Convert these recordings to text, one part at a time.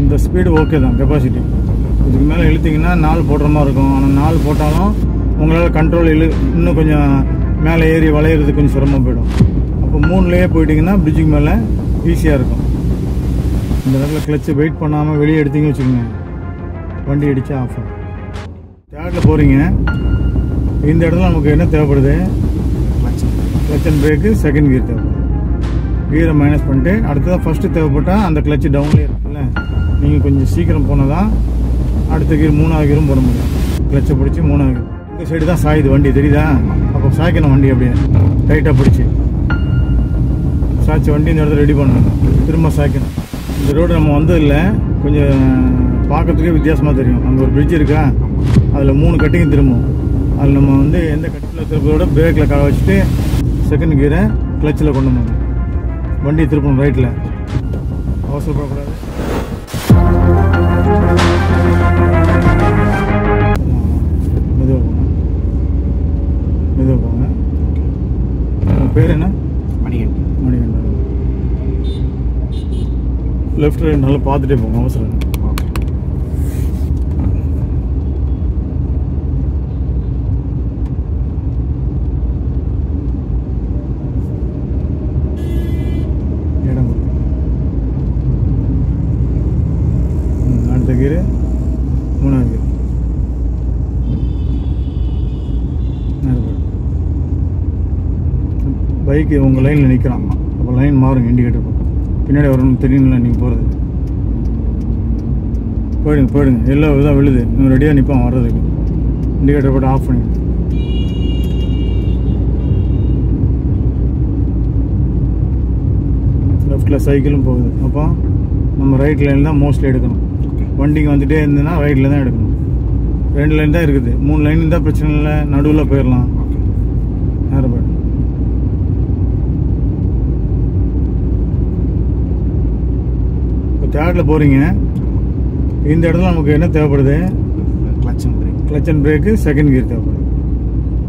இந்த speed okay தான், capacity. இதுக்கு மேலே இழுத்திங்கன்னா 4 போடுற மாதிரி இருக்கும். ஆனால் 4 போட்டாலும் உங்களால் கண்ட்ரோல் இன்னும் கொஞ்சம் மேலே ஏறி வளையிறதுக்கு கொஞ்சம் சிரமம் போயிடும். அப்போ 3லேயே போயிட்டிங்கன்னா பிரிட்ஜுக்கு மேலே ஈஸியாக இருக்கும். இந்த இடத்துல கிளச்சு வெயிட் பண்ணாமல் வெளியே எடுத்தீங்க வச்சுக்கோங்க, வண்டி அடித்தா ஆஃப் ஆகும். தேர்டில் போகிறீங்க, இந்த இடத்துல நமக்கு என்ன தேவைப்படுது? Clutch and brake, second gear தேவைப்படுது. கியரை மைனஸ் பண்ணிட்டு அடுத்ததான் ஃபஸ்ட்டு தேவைப்பட்டால் அந்த கிளச்சு டவுன்லேயே இருக்குல்ல, நீங்கள் கொஞ்சம் சீக்கிரம் போனால் தான் அடுத்த கியர் 3வது கியரும் போட முடியும். கிளச்சை பிடிச்சி 3வது கியர் இந்த சைடு தான் சாயுது வண்டி, தெரியுதா? அப்போ சாய்க்கணும் வண்டி, அப்படியே டைட்டாக பிடிச்சி சாய்ச்சி வண்டி இந்த இடத்துல ரெடி பண்ணணும், திரும்ப சாய்க்கணும். இந்த ரோடு நம்ம வந்ததில்லை, கொஞ்சம் பார்க்கறதுக்கே வித்தியாசமாக தெரியும். அங்கே ஒரு பிரிட்ஜ் இருக்கா, அதில் 3 கட்டிங் திரும்பும். அதில் நம்ம வந்து எந்த கட்டிங்கில் திருப்பதோட பிரேக்கில் கடை வச்சுட்டு செகண்ட் கியரை கிளச்சில் கொண்டு வரணும், வண்டியை திருப்பணும் ரைட்டில். அவசரப்படக்கூடாது. மெதுவாக போங்க, மெதுவாக போங்க. உங்கள் பேர் என்ன? மணிகண்டன். லெஃப்ட் ரைட் நல்லா பார்த்துட்டே போங்க, அவசரம். இடம் அடுத்த கீரை 3வது கீரை பைக்கு உங்கள் லைனில் நிற்கிறான். அப்போ லைன் மாறுங்க, இண்டிகேட்டர் பக்கம் பின்னாடி வரணும் தெரியல. நீங்கள் போகிறது போயிடுங்க எல்லா இதாக விழுது. இன்னும் ரெடியாக நிற்பான் வர்றதுக்கு. இண்டிகேட்டர் போட்டு ஆஃப் பண்ணி லெஃப்டில் சைக்கிளும் போகுது. அப்போ நம்ம ரைட் லைன் தான் மோஸ்ட்லி எடுக்கணும். வண்டிங்க வந்துகிட்டே இருந்ததுன்னா ரைட்டில் தான் எடுக்கணும். 2 லைன் தான் இருக்குது, 3 லைன் இருந்தால் பிரச்சனை இல்லை, நடுவில் போயிடலாம். நேரம் போய்டும். இப்போ தேர்டில் போகிறீங்க, இந்த இடத்துல நமக்கு என்ன தேவைப்படுது? Clutch and brake, second gear தேவைப்படுது.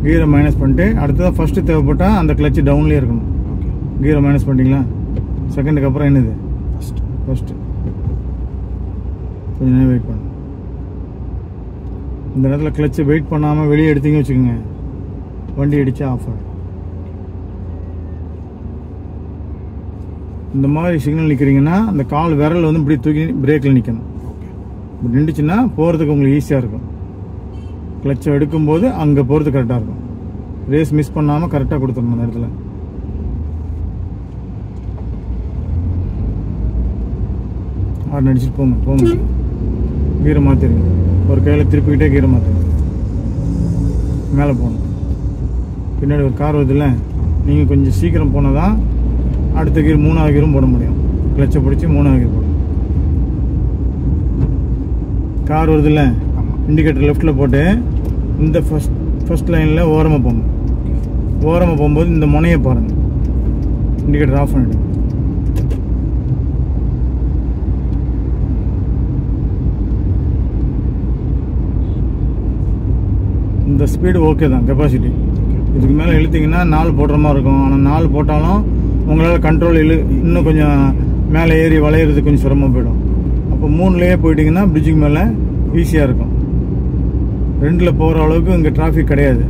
கியரை மைனஸ் பண்ணிட்டு அடுத்ததான் ஃபஸ்ட்டு தேவைப்பட்டால் அந்த கிளச்சு டவுன்லேயே இருக்கணும். கியரை மைனஸ் பண்ணிட்டீங்களா? செகண்டுக்கு அப்புறம் என்னது? ஃபஸ்ட்டு. கொஞ்சம் நேரம் வெயிட் பண்ணு. இந்த நேரத்தில் கிளச்சை வெயிட் பண்ணாமல் வெளியே எடுத்தீங்க வச்சுக்கோங்க, வண்டி அடித்தா ஆஃப் ஆகும். இந்த மாதிரி சிக்னல் நிற்கிறீங்கன்னா அந்த கால் விரல் வந்து இப்படி தூக்கி பிரேக்கில் நிற்கணும். இப்படி நின்றுச்சுன்னா போகிறதுக்கு உங்களுக்கு ஈஸியாக இருக்கும். கிளச்சை எடுக்கும்போது அங்கே போகிறது கரெக்டாக இருக்கும். ரேஸ் மிஸ் பண்ணாமல் கரெக்டாக கொடுத்துடணும் அந்த இடத்துல. ஆடு அடிச்சுட்டு போங்க. கீரை மாற்றிடுங்க, ஒரு கையில் திருப்பிக்கிட்டே கீரை மாற்றுங்க. மேலே போகணும். பின்னாடி ஒரு கார் வருதுல்ல, நீங்கள் கொஞ்சம் சீக்கிரம் போனால் தான் அடுத்த கீர் 3வது கீரும் போட முடியும். கிளச்சை பிடிச்சி 3வது கீர் போடணும். கார் வருதுல்ல, இண்டிகேட்டர் லெஃப்ட்டில் போட்டு இந்த ஃபஸ்ட் லைனில் ஓரமாக போங்க. ஓரமாக போகும்போது இந்த முனையை பாருங்கள், இண்டிகேட்டர் ஆஃப் பண்ணிவிடுங்க. இந்த ஸ்பீடு ஓகே தான், கெப்பாசிட்டி. இதுக்கு மேலே இழுத்திங்கன்னா 4 போடுற மாதிரி இருக்கும். ஆனால் 4 போட்டாலும் உங்களால் கண்ட்ரோல் இன்னும் கொஞ்சம் மேலே ஏறி வளையிறதுக்கு கொஞ்சம் சிரமம் போயிடும். அப்போ 3லேயே போயிட்டிங்கன்னா பிரிட்ஜுக்கு மேலே ஈஸியாக இருக்கும். 2ல் போகிற அளவுக்கு இங்கே டிராஃபிக் கிடையாது.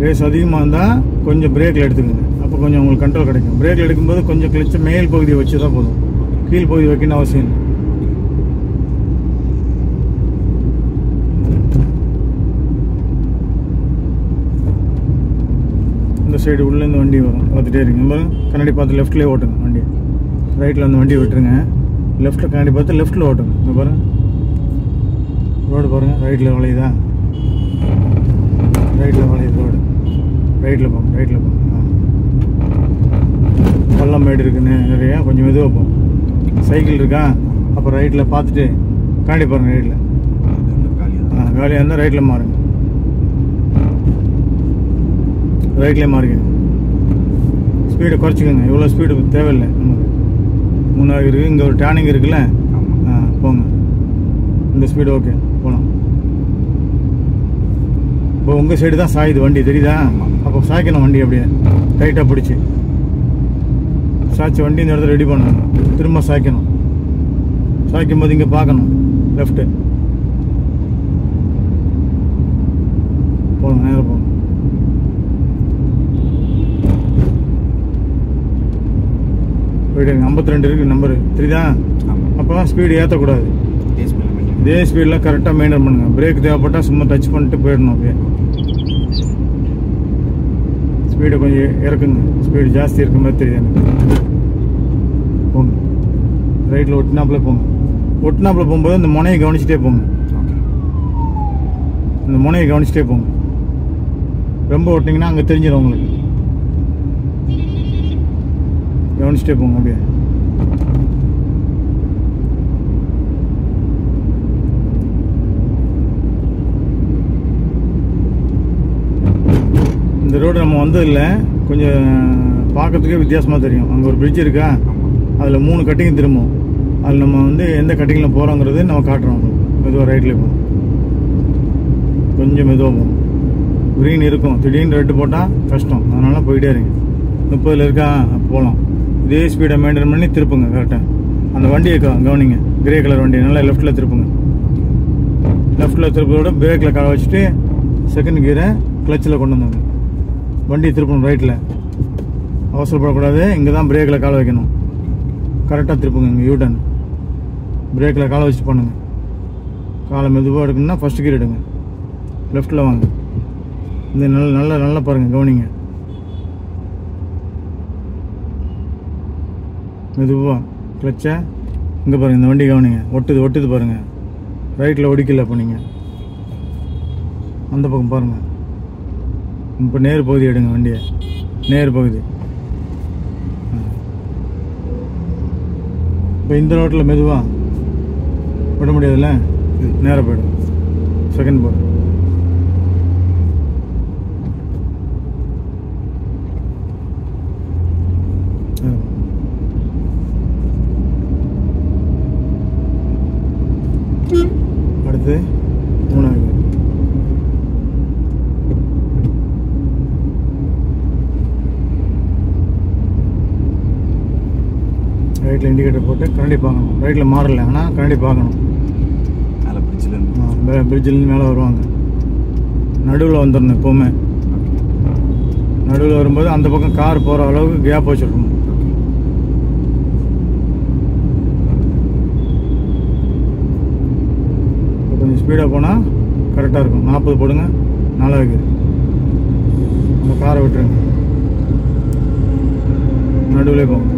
ரேஸ் அதிகமாக இருந்தால் கொஞ்சம் பிரேக்கில் எடுத்துக்கோங்க, அப்போ கொஞ்சம் உங்களுக்கு கண்ட்ரோல் கிடைக்கும். பிரேக்கில் எடுக்கும்போது கொஞ்சம் கிளச்ச மேல் பகுதியை வச்சு தான் போதும், கீழ் பகுதி வைக்கணும் அவசியம் இல்லை. இந்த சைடு உள்ளேருந்து வண்டி வரும், பார்த்துட்டே இருக்கீங்க. கண்ணாடி பார்த்து லெஃப்ட்லேயே ஓட்டுங்க வண்டியை. ரைட்டில் அந்த வண்டி விட்டுருங்க, லெஃப்ட்டில் கண்ணாடி பார்த்து லெஃப்ட்டில் ஓட்டுங்க. இங்கே பாருங்கள், ரோடு பாருங்கள், ரைட்டில் வளையுதா? ரைட்டில் வளையுது ரோடு. ரைட்டில் போங்க. பள்ளம் மேடு இருக்குன்னு நிறையா, கொஞ்சம் மெதுவாக போகும். சைக்கிள் இருக்கா, அப்போ ரைட்டில் பார்த்துட்டு கண்ணாடி பாருங்கள். ரைட்டில் காலியாக இருந்தால் ரைட்டில் மாறுங்க, ரைட்லேயே மாறிக்கங்க. ஸ்பீடை குறைச்சிக்கோங்க, இவ்வளோ ஸ்பீடு தேவையில்லை நமக்கு. 3வது இருக்குது, இங்கே ஒரு டேர்னிங் இருக்குல்ல, போங்க. இந்த ஸ்பீடு ஓகே, போகலாம். இப்போ உங்கள் சைடு தான் சாயுது வண்டி தெரியுதா? அப்போ சாய்க்கணும் வண்டி அப்படியே டைட்டாக பிடிச்சி சாய்ச்சி வண்டி இந்த இடத்துல ரெடி பண்ணணும். திரும்ப சாய்க்கணும். சாய்க்கும் போது இங்கே பார்க்கணும் லெஃப்ட்டு போகணும். நேரம் போகணும். போயிட்டு 52 இருக்குது நம்பரு தெரியுதா? அப்போ தான் ஸ்பீடு ஏற்றக்கூடாது. இதே ஸ்பீடில் கரெக்டாக மெயின்டைன் பண்ணுங்கள். பிரேக் தேவைப்பட்டால் சும்மா டச் பண்ணிட்டு போயிடணும். அப்படியே ஸ்பீடை கொஞ்சம் இறக்குங்க. ஸ்பீடு ஜாஸ்தி இருக்க மாதிரி தெரியுது எனக்கு. போங்க ரைட்டில் ஒட்டினாப்பில் போங்க. ஒட்டினாப்பில் போகும்போது இந்த முனையை கவனிச்சிட்டே போங்க. இந்த முனையை கவனிச்சிட்டே போங்க. ரொம்ப ஓட்டிங்கன்னா அங்கே தெரிஞ்சிடும் உங்களுக்கு. கவனிச்சிட்டே போங்க. அப்படியே இந்த ரோடு நம்ம வந்ததில்லை. கொஞ்சம் பார்க்கறதுக்கே வித்தியாசமாக தெரியும். அங்கே ஒரு பிரிட்ஜ் இருக்கா, அதில் 3 கட்டிங் திரும்பும். அதில் நம்ம வந்து எந்த கட்டிங்கில் போகிறோங்கிறது நம்ம காட்டுறோம் உங்களுக்கு. மெதுவாக ரைட்டில் போகும். கொஞ்சம் மெதுவாக போகும். க்ரீன் இருக்கும், திடீர்னு ரெட்டு போட்டால் கஷ்டம். அதனால போயிட்டே இருங்க. 30 இருக்கா போகலாம். இதே ஸ்பீடை மெயின்டைன் பண்ணி திருப்புங்க கரெக்டாக. அந்த வண்டியை கவனிங்க. கிரே கலர் வண்டி நல்லா லெஃப்ட்டில் திருப்புங்க. லெஃப்ட்டில் திருப்பதோட பிரேக்கில் காலை வச்சுட்டு செகண்ட் கியரை கிளச்சில் கொண்டு வந்தாங்க. வண்டி திருப்பணும் ரைட்டில். அவசரப்படக்கூடாது. இங்கே தான் பிரேக்கில் காலை வைக்கணும். கரெக்டாக திருப்புங்க. இங்கே யூட்டன் பிரேக்கில் காலை வச்சுட்டு பண்ணுங்கள். காலை மெதுவாக எடுக்கணும்னா ஃபஸ்ட் கியர் எடுங்க. லெஃப்ட்டில் வாங்க. இந்த நல்லா பாருங்கள், கவனிங்க. மெதுவாக கிளச்சா இங்கே பாருங்கள். இந்த வண்டி கவனிங்க. ஒட்டுது பாருங்கள். ரைட்டில் ஒடிக்கல. அப்போ நீங்கள் அந்த பக்கம் பாருங்கள். இப்போ நேர் பகுதி எடுங்க வண்டியை. நேர் பகுதி. இப்போ இந்த ரோட்டில் மெதுவாக விட முடியாதுல்ல, நேராக போய்டும். செகண்ட் போடு. அடுத்து 3வது ரைட்டில் இண்டிகேட்டர் போட்டு கரண்டி பார்க்கணும். ரைட்டில் மாறலை, ஆனால் கரண்டி பார்க்கணும். பிரிட்ஜிலேருந்து மேலே வருவாங்க. நடுவில் வந்துடணும். எப்போவுமே நடுவில் வரும்போது அந்த பக்கம் கார் போகிற அளவுக்கு கேப் வச்சுருக்கணும். கொஞ்சம் ஸ்பீடாக போனால் கரெக்டாக இருக்கும். 40 போடுங்க. 4வது அந்த காரை விட்டுருங்க. நடுவிலே போங்க.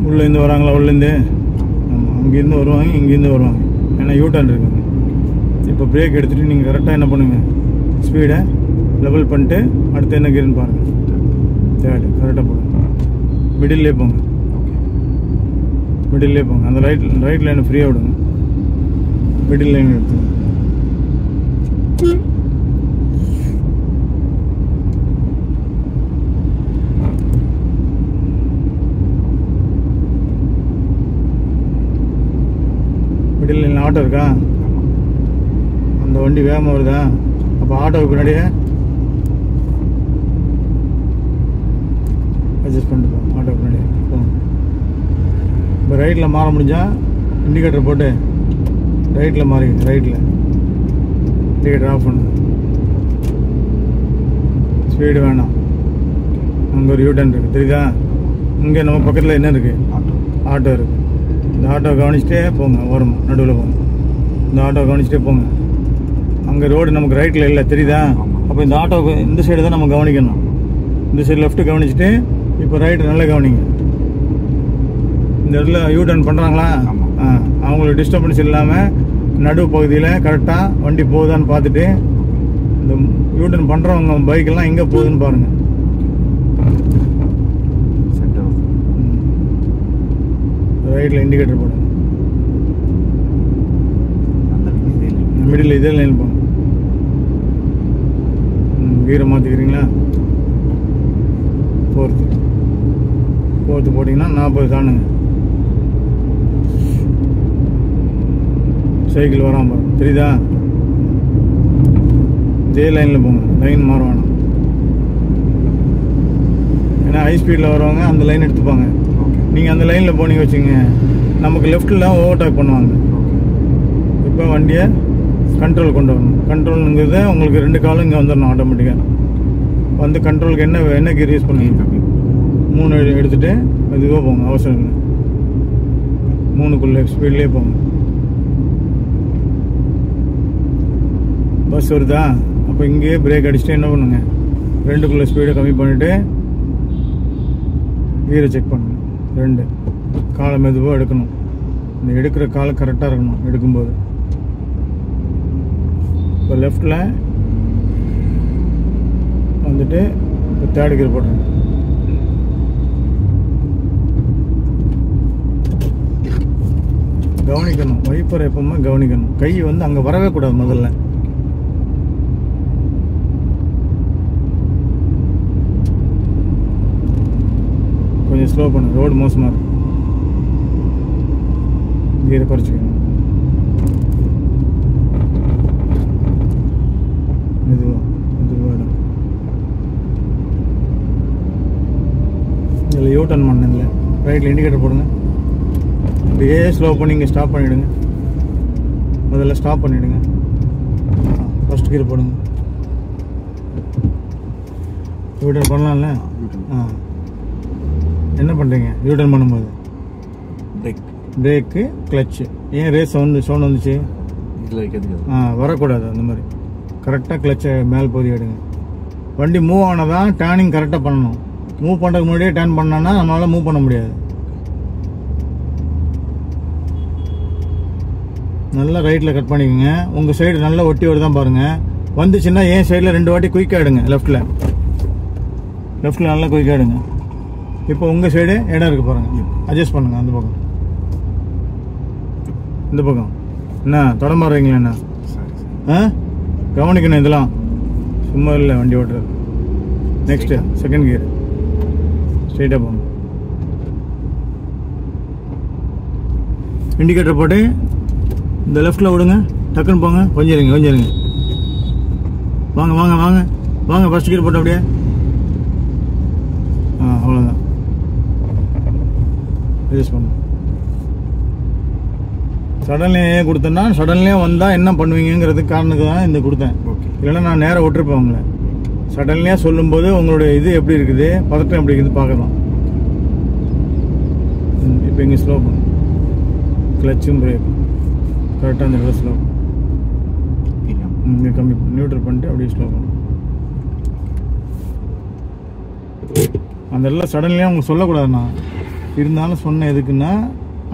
உள்ளேருந்து வராங்களா? உள்ளேருந்து ஆமாம், அங்கேருந்து வருவாங்க, இங்கேருந்து வருவாங்க. ஏன்னா யூட்டர்ன் இருக்குங்க. இப்போ பிரேக் எடுத்துகிட்டு நீங்கள் கரெக்டாக என்ன பண்ணுங்கள், ஸ்பீடை லெவல் பண்ணிட்டு அடுத்து என்ன கீர்னு பாருங்கள். தேர்டு கரெக்டாக போடுங்க. மிடில்லே போங்க. மிடில்லே போங்க. அந்த ரைட் லைனை ஃப்ரீயாக விடுங்க. மிடில் லைன் எடுத்துங்க. மிடில் லைனில் ஆட்டோ இருக்கா? அந்த வண்டி வேகமாக வருதா? அப்போ ஆட்டோவுக்கு பின்னாடியே அட்ஜஸ்ட் பண்ணிட்டு போங்க. ஆட்டோவுக்கு பின்னாடியே போங்க. இப்போ ரைட்டில் மாற முடிஞ்சால் இண்டிகேட்டர் போட்டு ரைட்டில் மாறிங்க. ரைட்டில் இண்டிகேட்டர் ஆஃப் பண்ணுங்க. ஸ்பீடு வேணாம். அங்கே ஒரு யூட்டர்ன் இருக்குது தெரியுதா? இங்கே நம்ம பக்கத்தில் என்ன இருக்குது? ஆட்டோ இருக்குது. இந்த ஆட்டோ கவனிச்சிட்டே போங்க. வரும் நடுவில் போங்க. இந்த ஆட்டோ கவனிச்சிட்டே போங்க. அங்கே ரோடு நமக்கு ரைட்டில் இல்லை தெரியுதா? அப்போ இந்த ஆட்டோவுக்கு இந்த சைடு தான் நம்ம கவனிக்கணும். இந்த சைடு லெஃப்ட்டு கவனிச்சுட்டு இப்போ ரைட்டு நல்லா கவனிங்க. இந்த இடத்துல யூட்டர்ன் பண்ணுறாங்களா? அவங்களுக்கு டிஸ்டர்பன்ஸ் இல்லாமல் நடு பகுதியில் கரெக்டாக வண்டி போகுதான்னு பார்த்துட்டு இந்த யூட்டர்ன் பண்ணுறவங்க பைக்கெல்லாம் எங்கே போகுதுன்னு பாருங்கள். ரைட்டில் இண்டிகேட்டர் போடுங்க. மிடில் இதே லைன் போங்க. கீரை மாற்றிக்கிறீங்களா? 4th போட்டிங்கன்னா 40 தாண்டுங்க. சைக்கிள் வராமல் பாருங்க, தெரியுதா? இதே லைனில் போங்க, லைன் மாற வேணாம். ஏன்னா ஹை ஸ்பீடில் வரவங்க அந்த லைன் எடுத்துப்பாங்க. நீங்கள் அந்த லைனில் போனீங்க வச்சுங்க, நமக்கு லெஃப்டில் ஓவர்டேக் பண்ணுவாங்க. இப்போ வண்டியை கண்ட்ரோல் கொண்டு வரணும். கண்ட்ரோலுங்கிறத உங்களுக்கு 2 காலும் இங்கே வந்துடணும் ஆட்டோமேட்டிக்காக. வந்து கண்ட்ரோலுக்கு என்ன கியர் யூஸ் பண்ணுவீங்க? 3 எடுத்துகிட்டு மெதுவாக போங்க, அவசரம் இல்லை. 3க்குள்ளே ஸ்பீட்லேயே போங்க. பஸ் வருதா? அப்போ இங்கேயே பிரேக் அடிச்சுட்டு என்ன பண்ணுங்க, 2க்குள்ளே ஸ்பீடை கம்மி பண்ணிவிட்டு கீரை செக் பண்ணுங்க. 2 காலை மெதுவாக எடுக்கணும். இந்த எடுக்கிற காலை கரெக்டாக இருக்கணும் எடுக்கும்போது. இப்போ லெஃப்டில் வந்துட்டு இப்போ 3rd கியர் போட்டுருங்க. கவனிக்கணும், வைப்பர் எப்பவுமே கவனிக்கணும். கை வந்து அங்கே வரவே கூடாது. முதல்ல கொஞ்சம் ஸ்லோ பண்ணு, ரோடு மோசமாக இருக்கும். கீரை குறைச்சிக்கணும். மெதுவாக இதில் யூ டர்ன் பண்ணல, ரைட்டில் இண்டிகேட்டர் போடுங்க. அப்படியே ஸ்லோ பண்ணி இங்கே ஸ்டாப் பண்ணிவிடுங்க. முதல்ல ஸ்டாப் பண்ணிவிடுங்க. ஃபர்ஸ்ட் கீரை போடுங்க. யூ டர்ன் பண்ணலாம்ல? என்ன பண்ணுறீங்க யூ டர்ன் பண்ணும்போது? Brake, clutch. ஏன் ரேஸ் சவுண்ட் வந்துச்சு? வரக்கூடாது. அந்த மாதிரி கரெக்டாக கிளச்சை மேல் போதி எடுங்க. வண்டி மூவ் ஆனதான் டேர்னிங் கரெக்டாக பண்ணணும். மூவ் பண்ணுறதுக்கு முன்னாடியே டேர்ன் பண்ணோன்னா நம்மளால் மூவ் பண்ண முடியாது. நல்லா ரைட்டில் கட் பண்ணிக்கோங்க. உங்கள் சைடு நல்லா ஒட்டி வருதான் பாருங்கள். வந்துச்சுன்னா ஏன் சைடில் 2 வாட்டி குயிக்காக எடுங்க. லெஃப்டில் நல்லா குயிக்காக எடுங்க. இப்போ உங்கள் சைடு இடம் இருக்குது பாருங்கள், அட்ஜஸ்ட் பண்ணுங்கள். அந்த பக்கம் இந்த பக்கம் என்ன தொடமாறுறீங்களா? என்ன கவனிக்கணும். இதெல்லாம் சும்மா இல்லை வண்டி ஓட்டுறது. நெக்ஸ்ட்டு 2nd கியர் ஸ்ட்ரெயிட்டாக போங்க. இண்டிகேட்டர் போட்டு இந்த லெஃப்டில் விடுங்க. டக்குன்னு போங்க. கொஞ்சம் இருங்க. வாங்க ஃபர்ஸ்ட் கியர் போட்டு அப்படியே. அவ்வளோதான். யூஸ் பண்ணு. சடன்லேயே கொடுத்தேன்னா சடன்லேயே வந்தால் என்ன பண்ணுவீங்கிறதுக்கு காரணத்துக்கு தான் இந்த கொடுத்தேன். இல்லைன்னா நான் நேராக விட்டுருப்பேன் உங்களை. சடன்லேயே சொல்லும்போது உங்களுடைய இது எப்படி இருக்குது, பதட்டம் எப்படி இருக்குது பார்க்கலாம். இப்போ இங்கே ஸ்லோ பண்ணு. கிளச்சும் பிரேக்கும் கரெக்டாக அந்த இடத்துல ஸ்லோ இங்கே கம்மி நியூட்ரல் பண்ணிட்டு அப்படியே ஸ்லோ பண்ணு. அந்த இடத்துல சடன்லேயே உங்களுக்கு சொல்லக்கூடாதுண்ணா. இருந்தாலும் சொன்னேன் எதுக்குன்னா,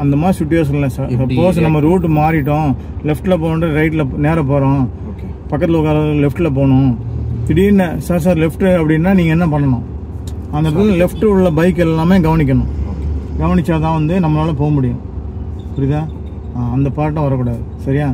அந்த மாதிரி சுச்சுவேஷனில் சப்போஸ் நம்ம ரூட்டு மாறிட்டோம், லெஃப்ட்டில் போகணும், ரைட்டில் நேராக போகிறோம், பக்கத்தில் உட்கார லெஃப்ட்டில் போகணும், திடீர்னு சார் லெஃப்ட்டு அப்படின்னா நீங்கள் என்ன பண்ணணும்? அந்த இடத்துல லெஃப்ட்டு உள்ள பைக் எல்லாமே கவனிக்கணும். கவனித்தா தான் வந்து நம்மளால் போக முடியும். புரியுதா? அந்த பாட்டம் வரக்கூடாது. சரியா?